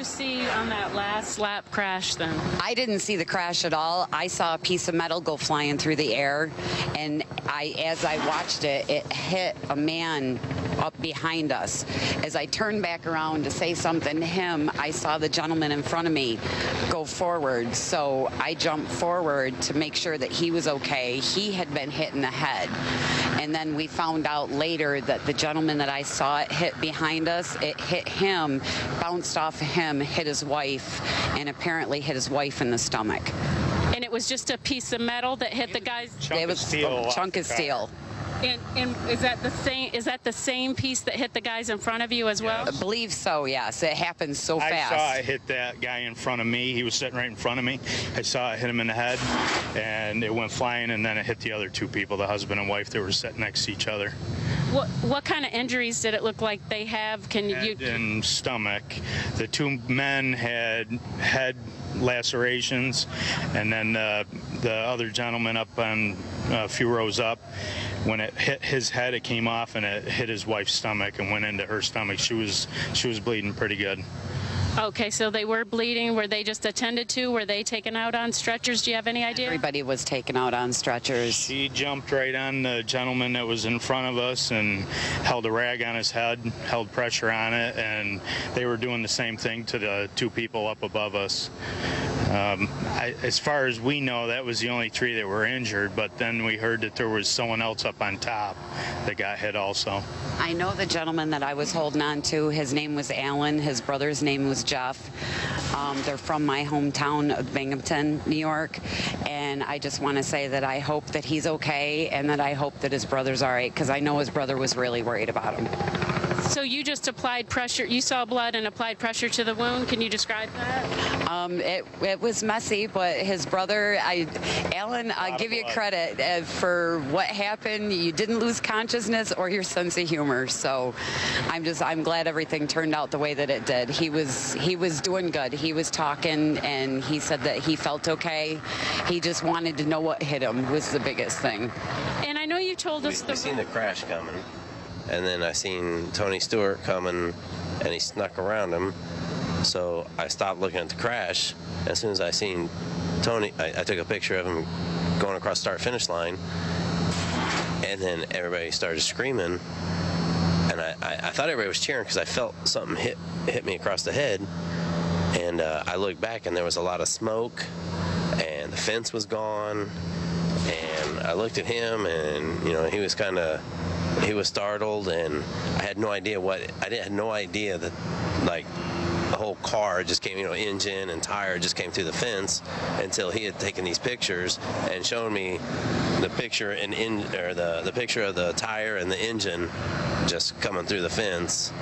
see on that last lap crash then? I didn't see the crash at all. I saw a piece of metal go flying through the air, and as I watched it, it hit a man up behind us. As I turned back around to say something to him, I saw the gentleman in front of me go forward, so I jumped forward to make sure that he was okay. He had been hit in the head, and then we found out later that the gentleman that I saw it hit behind us, it hit him, bounced off of him, hit his wife, and apparently hit his wife in the stomach. And it was just a piece of metal that hit the guy's? It was a chunk of steel. And is that the same? Is that the same piece that hit the guys in front of you as well? I believe so. Yes, it happened so fast. I saw it hit that guy in front of me. He was sitting right in front of me. I saw it hit him in the head, and it went flying, and then it hit the other two people, the husband and wife, that were sitting next to each other. What kind of injuries did it look like they have? Head and stomach. The two men had head lacerations, and then the other gentleman up on a few rows up, when it hit his head, it came off and it hit his wife's stomach and went into her stomach. She was bleeding pretty good. Okay, so they were bleeding. Were they just attended to? Were they taken out on stretchers? Do you have any idea? Everybody was taken out on stretchers. She jumped right on the gentleman that was in front of us and held a rag on his head, held pressure on it, and they were doing the same thing to the two people up above us. As far as we know, that was the only three that were injured, but then we heard that there was someone else up on top that got hit also. I know the gentleman that I was holding on to. His name was Alan. His brother's name was Jeff. They're from my hometown of Binghamton, New York, and I just want to say that I hope that he's okay and that I hope that his brother's all right, because I know his brother was really worried about him. So you just applied pressure, you saw blood and applied pressure to the wound. Can you describe that? It was messy, but his brother, Alan, I'll give you credit for what happened. You didn't lose consciousness or your sense of humor. So I'm glad everything turned out the way that it did. He was doing good. He was talking, and he said that he felt okay. He just wanted to know what hit him was the biggest thing. And I know you told us we seen the crash coming. And then I seen Tony Stewart coming, and he snuck around him. So I stopped looking at the crash. As soon as I seen Tony, I took a picture of him going across the start-finish line. And then everybody started screaming. And I thought everybody was cheering because I felt something hit me across the head. And I looked back, and there was a lot of smoke, and the fence was gone. And I looked at him, and he was he was startled, and I had no idea had no idea that, like, the whole car just came, engine and tire just came through the fence, until he had taken these pictures and shown me the picture the picture of the tire and the engine just coming through the fence.